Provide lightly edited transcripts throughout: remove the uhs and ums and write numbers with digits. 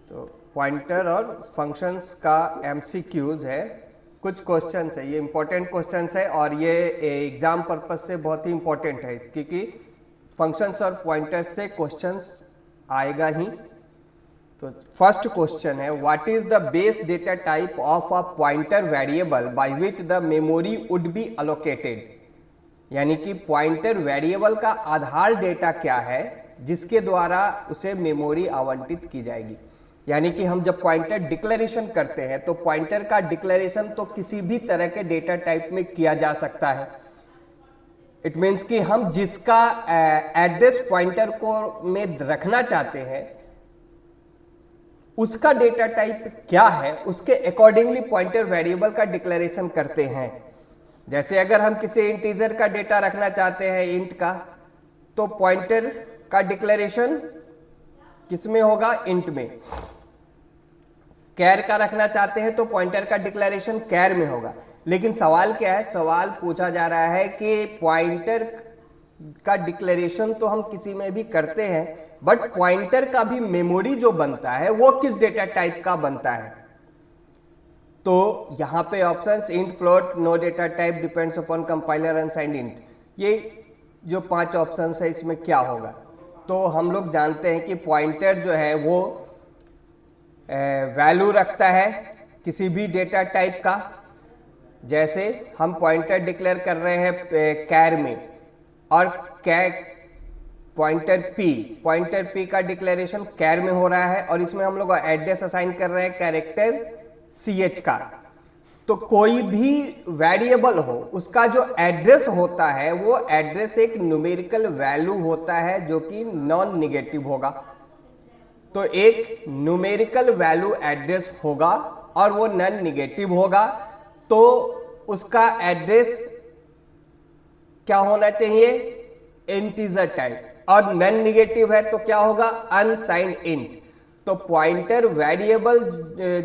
तो पॉइंटर और फंक्शंस का एमसीक्यूज है, कुछ क्वेश्चंस है, ये इंपॉर्टेंट क्वेश्चंस है और ये एग्जाम पर्पस से बहुत ही इंपॉर्टेंट है क्योंकि फंक्शंस और पॉइंटर्स से क्वेश्चंस आएगा ही। तो फर्स्ट क्वेश्चन है, what is the base data type of a pointer variable by which the memory would be allocated. यानी कि पॉइंटर वेरिएबल का आधार डेटा क्या है जिसके द्वारा उसे मेमोरी आवंटित की जाएगी। यानी कि हम जब पॉइंटर डिक्लेरेशन करते हैं तो पॉइंटर का डिक्लेरेशन तो किसी भी तरह के डेटा टाइप में किया जा सकता है। इट मीन्स कि हम जिसका एड्रेस पॉइंटर को में रखना चाहते हैं उसका डेटा टाइप क्या है, उसके अकॉर्डिंगली पॉइंटर वेरिएबल का डिक्लेरेशन करते हैं। जैसे अगर हम किसी इंटीजर का डेटा रखना चाहते हैं इंट का, तो पॉइंटर का डिक्लेरेशन किसमें होगा, इंट में। कैर का रखना चाहते हैं तो पॉइंटर का डिक्लेरेशन कैर में होगा। लेकिन सवाल क्या है, सवाल पूछा जा रहा है कि पॉइंटर का डिक्लेरेशन तो हम किसी में भी करते हैं, बट पॉइंटर का भी मेमोरी जो बनता है वो किस डेटा टाइप का बनता है। तो यहां पे options int, float, no data type, depends upon compiler, unsigned int, ये जो 5 ऑप्शंस है इसमें क्या होगा। तो हम लोग जानते हैं कि पॉइंटर जो है वो वैल्यू रखता है किसी भी डेटा टाइप का। जैसे हम पॉइंटर डिक्लेयर कर रहे हैं कैर में, और पॉइंटर पी का डिक्लेरेशन कैर में हो रहा है और इसमें हम लोग एड्रेस असाइन कर रहे हैं कैरेक्टर ch का। तो कोई भी वेरिएबल हो उसका जो एड्रेस होता है वो एड्रेस एक न्यूमेरिकल वैल्यू होता है जो कि नॉन निगेटिव होगा। तो एक न्यूमेरिकल वैल्यू एड्रेस होगा और वो नॉन निगेटिव होगा, तो उसका एड्रेस क्या होना चाहिए, इंटीजर टाइप, और नॉन निगेटिव है तो क्या होगा, अनसाइंड इंट। तो पॉइंटर वेरिएबल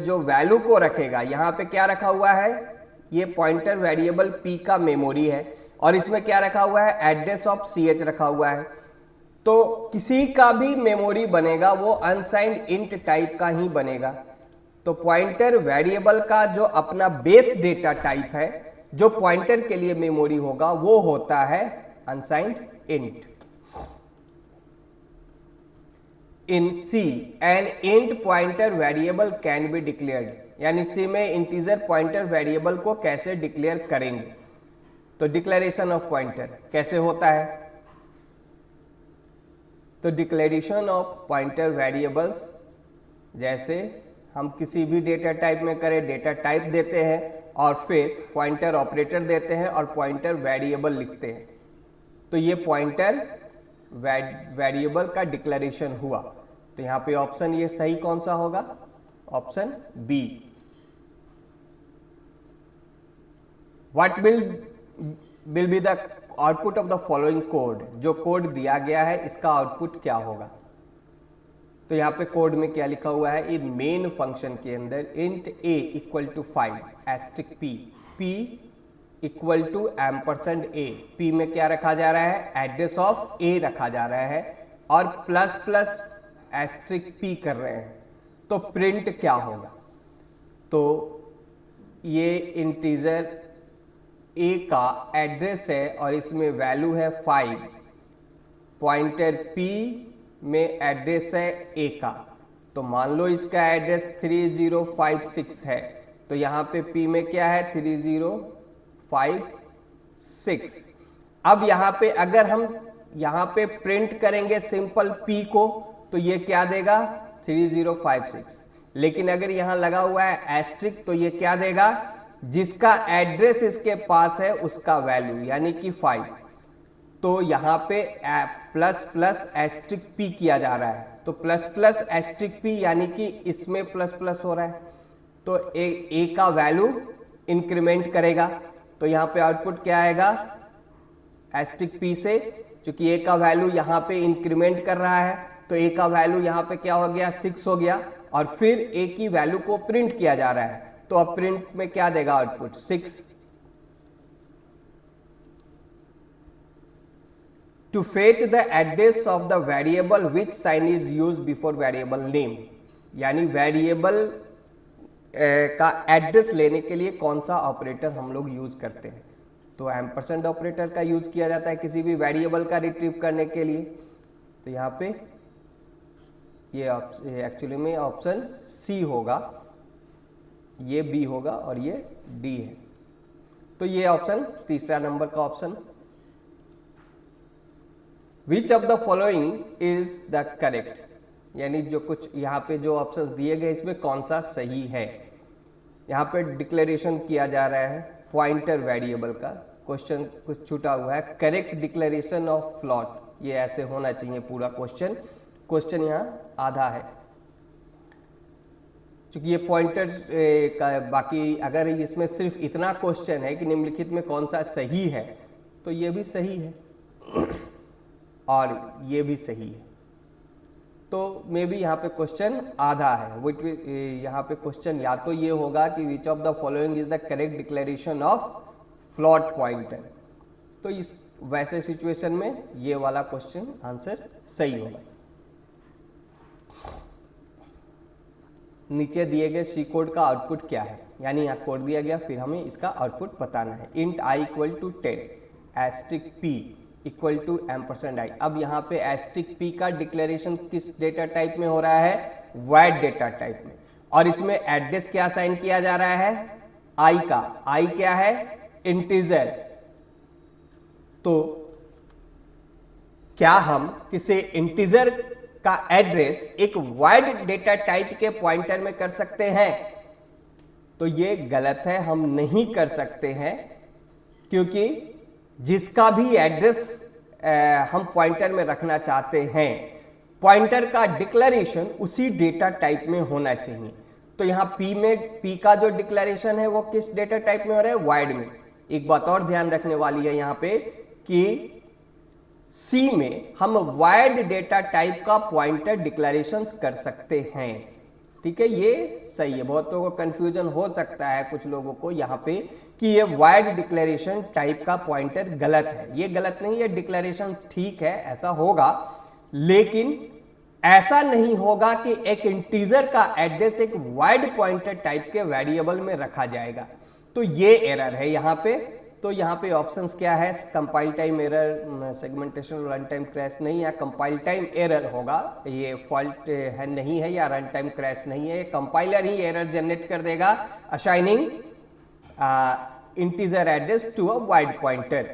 जो वैल्यू को रखेगा, यहां पे क्या रखा हुआ है, ये पॉइंटर वेरिएबल p का मेमोरी है और इसमें क्या रखा हुआ है, एड्रेस ऑफ ch रखा हुआ है। तो किसी का भी मेमोरी बनेगा वो अनसाइंड इंट टाइप का ही बनेगा। तो पॉइंटर वेरिएबल का जो अपना बेस डेटा टाइप है, जो पॉइंटर के लिए मेमोरी होगा, वो होता है unsigned int. In C an int pointer variable can be declared. यानी C में इंटीजर पॉइंटर वेरिएबल को कैसे डिक्लेयर करेंगे। तो डिक्लेरेशन ऑफ पॉइंटर कैसे होता है, तो डिक्लेरेशन ऑफ पॉइंटर वेरिएबल्स जैसे हम किसी भी डेटा टाइप में करें, डेटा टाइप देते हैं और फिर पॉइंटर ऑपरेटर देते हैं और पॉइंटर वेरिएबल लिखते हैं। तो ये पॉइंटर वेरिएबल का डिक्लेरेशन हुआ। तो यहां पे ऑप्शन ये सही कौन सा होगा, option B. What will be the output of the following code. जो कोड दिया गया है इसका आउटपुट क्या होगा। तो यहां पे कोड में क्या लिखा हुआ है, इन मेन फंक्शन के अंदर int a equal to 5 asterisk p equal to ampersand a। p में क्या रखा जा रहा है, एड्रेस ऑफ a रखा जा रहा है और प्लस प्लस एस्ट्रिक p कर रहे हैं। तो प्रिंट क्या होगा, तो ये इंटीजर a का एड्रेस है और इसमें वैल्यू है 5, पॉइंटर p में एड्रेस है a का। तो मान लो इसका एड्रेस 3056 है, तो यहाँ पे p में क्या है, 3056। अब यहाँ पे अगर हम यहाँ पे प्रिंट करेंगे सिंपल p को, तो ये क्या देगा, 3056। लेकिन अगर यहाँ लगा हुआ है एस्ट्रिक, तो ये क्या देगा, जिसका एड्रेस इसके पास है उसका वैल्यू, यानी कि 5। तो यहाँ पे प्लस प्लस एस्ट्रिक p किया जा रहा है, तो प्लस प्लस एस्ट्रिक p यानी कि इसमें प्लस प्लस हो रहा है, तो a का वैल्यू इंक्रीमेंट करेगा। तो यहाँ पे आउटपुट क्या आएगा, एस्ट्रिक p से, क्योंकि a का वैल्यू यहाँ पे इंक्रीमेंट कर रहा है, तो a का वैल्यू यहाँ पे क्या हो गया, 6 हो गया, और फिर a की वैल्यू को प्रिंट किया जा रहा है। तो अब प्रिंट में क्या देगा output, 6। To fetch the address of the variable which sign is used before variable name। यानी वेरिएबल का एड्रेस लेने के लिए कौन सा ऑपरेटर हम लोग यूज करते हैं, तो एम्परसेंड ऑपरेटर का यूज किया जाता है किसी भी वेरिएबल का रिट्रीव करने के लिए। तो यहाँ पे ये एक्चुअली में ऑप्शन सी होगा, ये बी होगा और ये डी है। तो ये ऑप्शन तीसरा नंबर का option. Which of the following is the correct, यानी जो कुछ यहाँ पे जो ऑप्शंस दिए गए इसमें कौन सा सही है। यहाँ पे डिक्लेरेशन किया जा रहा है पॉइंटर वेरिएबल का, क्वेश्चन कुछ छूटा हुआ है। करेक्ट डिक्लेरेशन ऑफ फ्लोट, ये ऐसे होना चाहिए पूरा क्वेश्चन, क्वेश्चन यहाँ आधा है क्योंकि ये पॉइंटर का। बाकी अगर इसमें सिर्फ इतना क्वेश्चन है कि निम्नलिखित में कौन सा सही है, तो ये भी सही है और ये भी सही है, तो मे बी यहाँ पे क्वेश्चन आधा है। विच यहाँ पे क्वेश्चन या तो ये होगा कि which of the following is the correct declaration of float pointer, तो इस वैसे सिचुएशन में ये वाला क्वेश्चन आंसर सही होगा। नीचे दिए गए सी कोड का आउटपुट क्या है, यानी यहाँ कोड दिया गया, फिर हमें इसका आउटपुट बताना है। Int i equal to 10 asterisk p equal to %i। अब यहाँ पे एस्ट्रिक p का डिक्लेरेशन किस डेटा टाइप में हो रहा है, वॉइड डेटा टाइप में, और इसमें एड्रेस क्या असाइन किया जा रहा है, i का। i क्या है, इंटीजर। तो क्या हम किसी इंटीजर का एड्रेस एक वाइड डेटा टाइप के पॉइंटर में कर सकते हैं, तो ये गलत है, हम नहीं कर सकते हैं, क्योंकि जिसका भी एड्रेस हम पॉइंटर में रखना चाहते हैं, पॉइंटर का डिक्लेरेशन उसी डेटा टाइप में होना चाहिए। तो यहां p का जो डिक्लेरेशन है वो किस डेटा टाइप में हो रहा है, वाइड में। एक बात और ध्यान रखने वाली है यहां पे कि C में हम वाइड डेटा टाइप का पॉइंटर डिक्लेरेशंस कर सकते हैं, ठीक है, ये सही है। बहुतों को कंफ्यूजन हो सकता है कुछ लोगों को यहाँ पे कि ये वाइड डिक्लेरेशन टाइप का पॉइंटर गलत है। ये गलत नहीं है, डिक्लेरेशन ठीक है, ऐसा होगा, लेकिन ऐसा नहीं होगा कि एक इंटीजर का एड्रेस एक वाइड पॉइंटर टाइप के वेरिएबल में रखा जाएगा, तो ये एरर है यहाँ पे। तो यहाँ पे ऑप्शंस क्या है, compile time error, segmentation, run time crash नहीं है, कंपाइल टाइम एरर होगा, ये फॉल्ट है नहीं है, या रन टाइम क्रैश नहीं है, कंपाइलर ही एरर जनरेट कर देगा assigning integer address to a void pointer.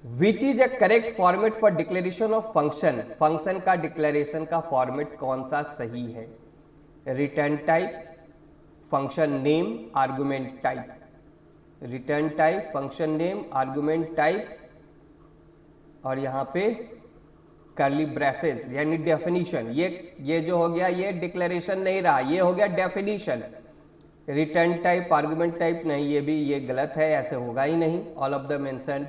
Which is a correct format for declaration of function, function का डिक्लेरेशन का फॉर्मेट कौन सा सही है, return type, function name, argument type, return type, function name, argument type, और यहां पे curly braces यानी डेफिनेशन। ये जो हो गया ये डिक्लेरेशन नहीं रहा, ये हो गया definition. Return type, argument type नहीं, ये गलत है, ऐसे होगा ही नहीं। ऑल ऑफ द मेंशन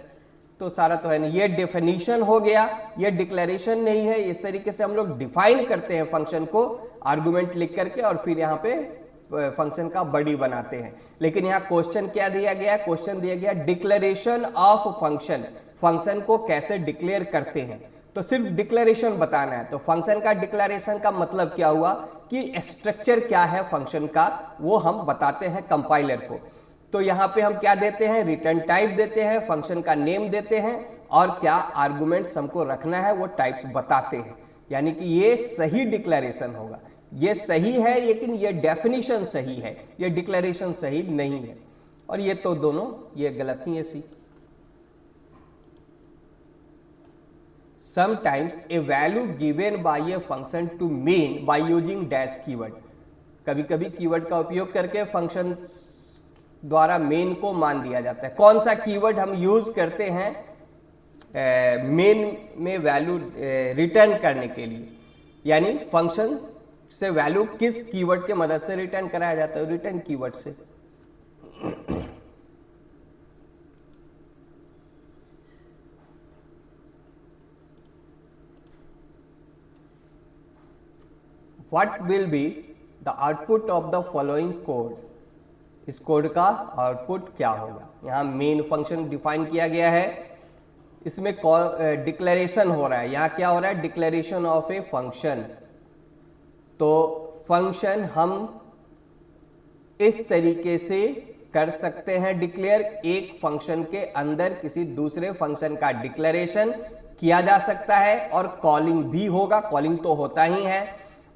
तो सारा तो है नहीं, ये डेफिनेशन हो गया, ये डिक्लेरेशन नहीं है। इस तरीके से हम लोग डिफाइन करते हैं फंक्शन को आर्गुमेंट लिख करके, और फिर यहाँ पे फंक्शन का बॉडी बनाते हैं। लेकिन यहाँ क्वेश्चन क्या दिया गया, क्वेश्चन दिया गया डिक्लेरेशन ऑफ फंक्शन, फंक्शन को कैसे डिक्लेयर करते हैं, तो सिर्फ डिक्लेरेशन बताना है। तो फंक्शन का डिक्लेरेशन का मतलब क्या हुआ कि स्ट्रक्चर क्या है फंक्शन का, वो हम बताते हैं कंपाइलर को। तो यहाँ पे हम क्या देते हैं, रिटर्न टाइप देते हैं, फंक्शन का नेम देते हैं, और क्या आर्गुमेंट्स हमको रखना है वो टाइप्स बताते हैं। यानी कि ये सही डिक्लेरेशन होगा, ये सही है, लेकिन ये डेफिनेशन सही है, ये डिक्लेरेशन सही नहीं है। और ये तो दोनों ये गलत ही है। C sometimes a value given by a function to main by using dash keyword, कभी कभी कीवर्ड का उपयोग करके फंक्शन द्वारा मेन को मान दिया जाता है। कौन सा कीवर्ड हम यूज करते हैं मेन में वैल्यू रिटर्न करने के लिए, यानी फंक्शन से वैल्यू किस कीवर्ड के मदद से रिटर्न कराया जाता है, रिटर्न कीवर्ड से। What will be the output of the following code, इस कोड का आउटपुट क्या होगा। यहां मेन फंक्शन डिफाइन किया गया है, इसमें डिक्लेरेशन हो रहा है। यहां क्या हो रहा है? Declaration of a function. तो फंक्शन हम इस तरीके से कर सकते हैं डिक्लेयर, एक फंक्शन के अंदर किसी दूसरे फंक्शन का डिक्लेरेशन किया जा सकता है और कॉलिंग भी होगा, कॉलिंग तो होता ही है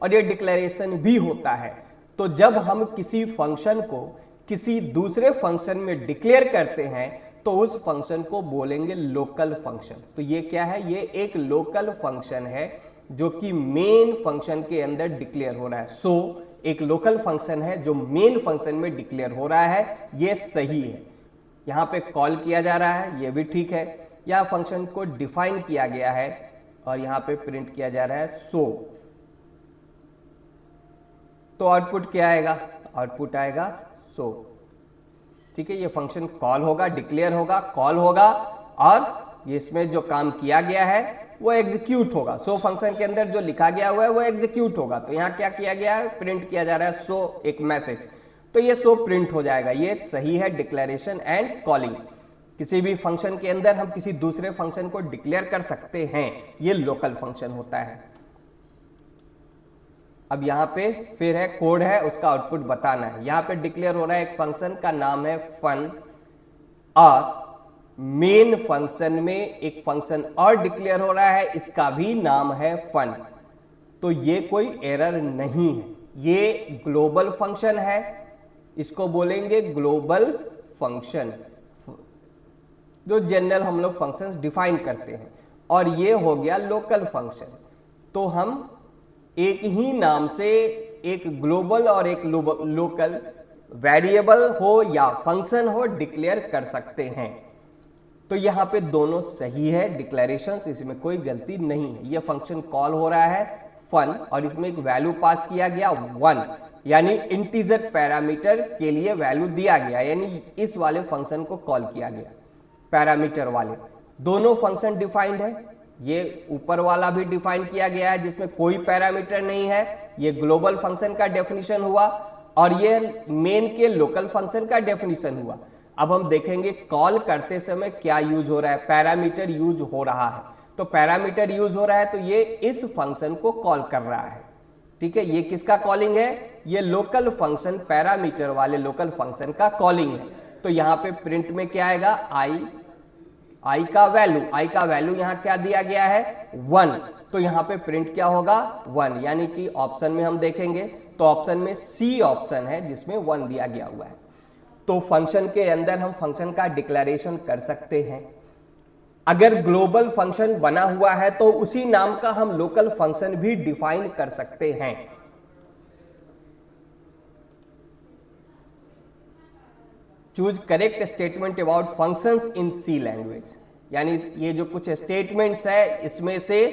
और ये डिक्लेरेशन भी होता है। तो जब हम किसी फंक्शन को किसी दूसरे फंक्शन में डिक्लेयर करते हैं तो उस फंक्शन को बोलेंगे लोकल फंक्शन। तो ये क्या है? ये एक लोकल फंक्शन है जो कि मेन फंक्शन के अंदर डिक्लेयर हो रहा है। सो एक लोकल फंक्शन है जो मेन फंक्शन में डिक्लेयर हो रहा है, ये सही है। यहां पे कॉल किया जा रहा है, ये भी ठीक है। या फंक्शन को डिफाइन किया गया है और यहां पे प्रिंट किया जा रहा है सो। तो आउटपुट क्या आएगा? आउटपुट आएगा सो। ठीक है, ये फंक्शन कॉल होगा, डिक्लेयर होगा, कॉल होगा और ये इसमें जो काम किया गया है वो एग्जीक्यूट होगा। सो फंक्शन के अंदर जो लिखा गया हुआ है वो एग्जीक्यूट होगा। तो यहां क्या किया गया है? प्रिंट किया जा रहा है सो, एक मैसेज। तो ये सो प्रिंट हो जाएगा। ये सही है, डिक्लेरेशन एंड कॉलिंग। किसी भी फंक्शन के अंदर हम किसी दूसरे फंक्शन को डिक्लेयर कर सकते हैं, ये लोकल फंक्शन होता है। अब यहां पे फिर है कोड है, उसका आउटपुट बताना है। यहां पे डिक्लेयर हो रहा है एक फंक्शन का नाम है फन, और मेन फंक्शन में एक फंक्शन और डिक्लेयर हो रहा है, इसका भी नाम है फन। तो ये कोई एरर नहीं है, ये ग्लोबल फंक्शन है, इसको बोलेंगे ग्लोबल फंक्शन, जो जनरल हम लोग फंक्शंस डिफाइन करते हैं। और ये हो गया लोकल फंक्शन। तो हम एक ही नाम से एक ग्लोबल और एक लोकल वेरिएबल हो या फंक्शन हो डिक्लेयर कर सकते हैं। तो यहां पे दोनों सही है, डिक्लेरेशंस, इसमें कोई गलती नहीं है। यह फंक्शन कॉल हो रहा है फन और इसमें एक वैल्यू पास किया गया 1, यानी इंटीजर पैरामीटर के लिए वैल्यू दिया गया, यानी इस वाले फंक्शन को कॉल किया गया पैरामीटर वाले। दोनों फंक्शन डिफाइंड है, ये ऊपर वाला भी डिफाइन किया गया है जिसमें कोई पैरामीटर नहीं है, ये ग्लोबल फंक्शन का डेफिनेशन हुआ, और ये मेन के लोकल फंक्शन का डेफिनेशन हुआ। अब हम देखेंगे कॉल करते समय क्या यूज हो रहा है, पैरामीटर यूज हो रहा है। तो पैरामीटर यूज हो रहा है तो ये इस फंक्शन को कॉल कर रहा है। ठीक है, ये किसका कॉलिंग है? ये लोकल फंक्शन, पैरामीटर वाले लोकल फंक्शन का कॉलिंग है। तो यहां पे प्रिंट में क्या आएगा? आई का वैल्यू यहां क्या दिया गया है? 1। तो यहां पे प्रिंट क्या होगा? 1, यानी कि ऑप्शन में हम देखेंगे तो ऑप्शन में सी ऑप्शन है जिसमें 1 दिया गया हुआ है। तो फंक्शन के अंदर हम फंक्शन का डिक्लेरेशन कर सकते हैं। अगर ग्लोबल फंक्शन बना हुआ है तो उसी नाम का हम लोकल फंक्शन भी डिफाइन कर सकते हैं। Choose correct statement about functions in C language, यानी ये जो कुछ स्टेटमेंट्स है इसमें से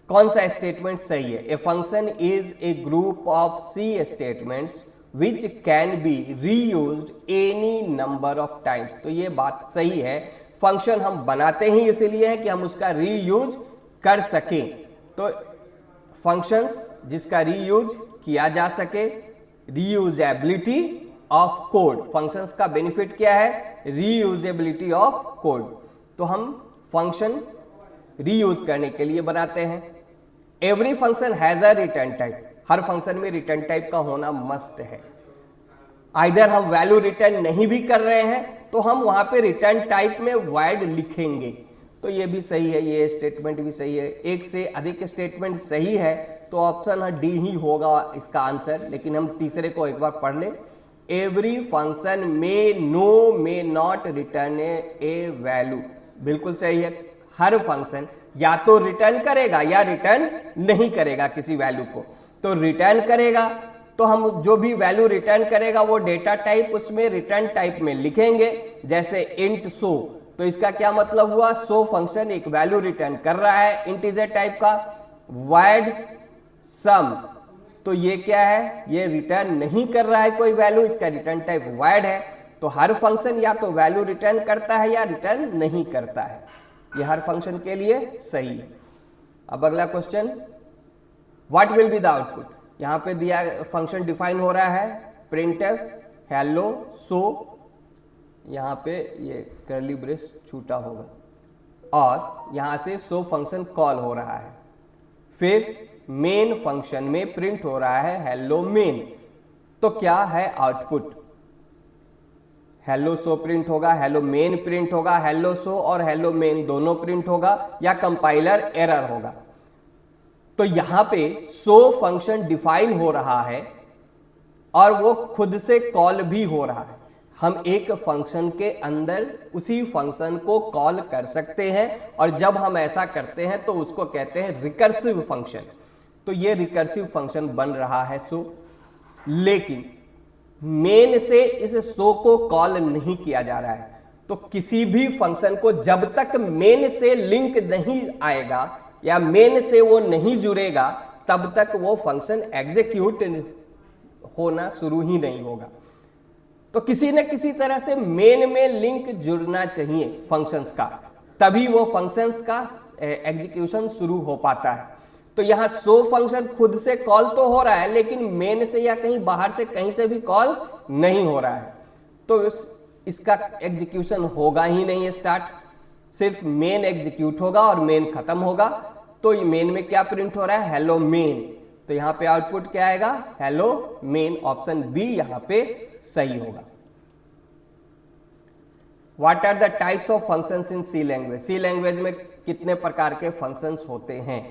कौन सा स्टेटमेंट सही है? A function is a group of C statements which can be reused any number of times. तो ये बात सही है, फंक्शन हम बनाते ही इसीलिए है कि हम उसका रीयूज कर सकें। तो फंक्शंस जिसका रीयूज किया जा सके, रीयूजेबिलिटी ऑफ कोड, फंक्शंस का बेनिफिट क्या है? Reusability of code. तो हम फंक्शन रीयूज करने के लिए बनाते हैं। Every function has a return type, her function में रिटर्न टाइप का होना मस्ट है। आइदर हम वैल्यू रिटर्न नहीं भी कर रहे हैं तो हम वहां पे रिटर्न टाइप में वॉइड लिखेंगे। तो ये भी सही है, ये स्टेटमेंट भी सही है। एक से अधिक स्टेटमेंट सही है तो ऑप्शन डी ही होगा इसका आंसर। लेकिन हम तीसरे को एक बार पढ़ ले। Every function may not return A value, बिल्कुल सही है। हर फंक्शन या तो रिटर्न करेगा या रिटर्न नहीं करेगा किसी वैल्यू को। तो रिटर्न करेगा तो हम जो भी वैल्यू रिटर्न करेगा वो डेटा टाइप उसमें रिटर्न टाइप में लिखेंगे, जैसे इंट सो। तो इसका क्या मतलब हुआ? सो फंक्शन एक वैल्यू रिटर्न कर रहा है इंटीजर टाइप का। वॉइड सम, तो ये क्या है? ये रिटर्न नहीं कर रहा है कोई वैल्यू, इसका रिटर्न टाइप वॉइड है। तो हर फंक्शन या तो वैल्यू रिटर्न करता है या रिटर्न नहीं करता है। ये हर फंक्शन के लिए सही है। अब अगला question, what will be the output? यहां पे दिया फंक्शन डिफाइन हो रहा है प्रिंटफ हेलो सो, यहां पे ये कर्ली ब्रेस छूटा होगा, और यहां से सो फंक्शन कॉल हो रहा है। फिर मेन फंक्शन में प्रिंट हो रहा है हेलो मेन। तो क्या है आउटपुट? हेलो सो प्रिंट होगा, हेलो मेन प्रिंट होगा, हेलो सो और हेलो मेन दोनों प्रिंट होगा, या कंपाइलर एरर होगा। तो यहां पे सो फंक्शन डिफाइन हो रहा है और वो खुद से कॉल भी हो रहा है। हम एक फंक्शन के अंदर उसी फंक्शन को कॉल कर सकते हैं और जब हम ऐसा करते हैं तो उसको कहते हैं रिकर्सिव फंक्शन। तो ये रिकर्सिव फंक्शन बन रहा है सो, लेकिन मेन से इस सो को कॉल नहीं किया जा रहा है। तो किसी भी फंक्शन को जब तक मेन से लिंक नहीं आएगा या मेन से वो नहीं जुड़ेगा तब तक वो फंक्शन एग्जीक्यूट होना शुरू ही नहीं होगा। तो किसी न किसी तरह से मेन में लिंक जुड़ना चाहिए फंक्शंस का, तभी वो फंक्शंस का एग्जीक्यूशन शुरू हो पाता है। तो यहां सो फंक्शन खुद से कॉल तो हो रहा है लेकिन मेन से या कहीं बाहर से कहीं से भी कॉल नहीं हो रहा है, तो इसका एग्जीक्यूशन होगा ही नहीं स्टार्ट। सिर्फ मेन एग्जीक्यूट होगा और मेन खत्म होगा। तो मेन में क्या प्रिंट हो रहा है? Hello main. तो यहां पे आउटपुट क्या आएगा? Hello main. ऑप्शन बी यहां पे सही होगा। What are the types of functions in C language? C language में कितने प्रकार के फंक्शंस होते हैं?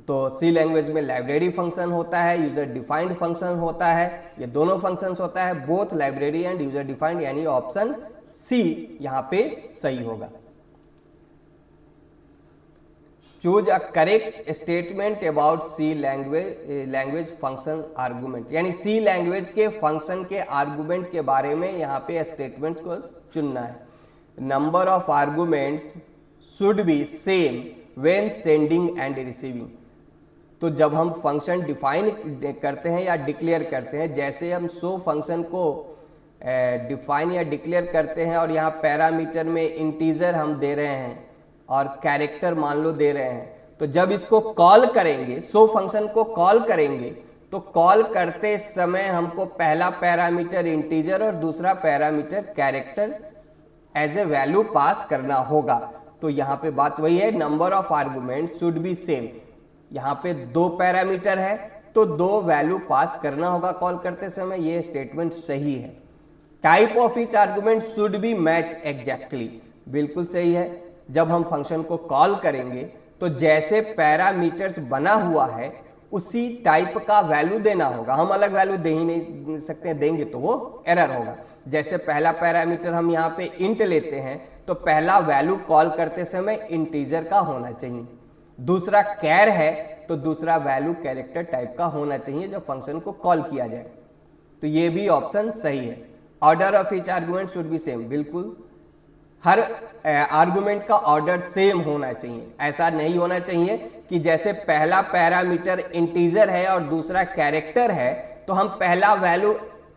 तो सी लैंग्वेज में लाइब्रेरी फंक्शन होता है, यूजर डिफाइंड फंक्शन होता है, ये दोनों फंक्शंस होता है, both library and user defined, यानी ऑप्शन सी यहां पे सही होगा। Choose a correct statement about C language function argument, यानी सी लैंग्वेज के फंक्शन के आर्गुमेंट के बारे में यहाँ पे स्टेटमेंट्स को चुनना है। Number of arguments should be same when sending and receiving. तो जब हम फंक्शन डिफाइन करते हैं या डिक्लेयर करते हैं, जैसे हम सो फंक्शन को डिफाइन या डिक्लेयर करते हैं और यहाँ पैरामीटर में इंटीजर हम दे रहे हैं और कैरेक्टर मान लो दे रहे हैं, तो जब इसको कॉल करेंगे, सो फंक्शन को कॉल करेंगे, तो कॉल करते समय हमको पहला पैरामीटर इंटीजर और दूसरा parameter character as a value pass करना होगा। तो यहाँ पे बात वही है, number of argument should be same. यहाँ पे 2 पैरामीटर है तो 2 वैल्यू पास करना होगा कॉल करते समय, ये स्टेटमेंट सही है। Type of each argument should B match exactly, बिल्कुल सही है। जब हम फंक्शन को कॉल करेंगे तो जैसे पैरामीटर्स बना हुआ है उसी टाइप का वैल्यू देना होगा। हम अलग वैल्यू दे ही नहीं सकते, देंगे तो वो एरर होगा। जैसे पहला पैरामीटर हम यहाँ पे इंट लेते हैं तो पहला वैल्यू कॉल करते समय इंटीजर का होना चाहिए। दूसरा कैर है तो दूसरा वैल्यू कैरेक्टर टाइप का होना चाहिए जब फंक्शन को कॉल किया जाए। तो ये भी ऑप्शन सही है। Order of each argument should be same, बिल्कुल हर आर्गुमेंट का ऑर्डर सेम होना चाहिए। ऐसा नहीं होना चाहिए कि जैसे पहला पैरामीटर इंटीजर है और दूसरा कैरेक्टर है तो हम पहला वैल्यू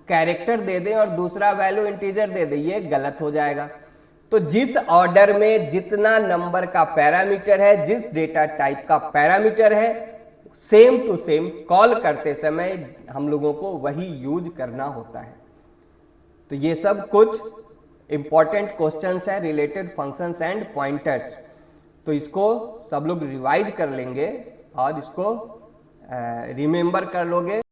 कैरेक्टर दे दें और दूसरा वैल्यू इंटीजर दे दें, ये गलत हो जाएगा। तो जिस ऑर्डर में जितना नंबर का पैरामीटर है, जिस डेटा टाइप का पैरामीटर है, सेम टू सेम कॉल करते समय हम लोगों को वही यूज करना होता है। तो ये सब कुछ इंपॉर्टेंट क्वेश्चंस है रिलेटेड फंक्शंस एंड पॉइंटर्स। तो इसको सब लोग रिवाइज कर लेंगे और इसको रिमेंबर कर लोगे।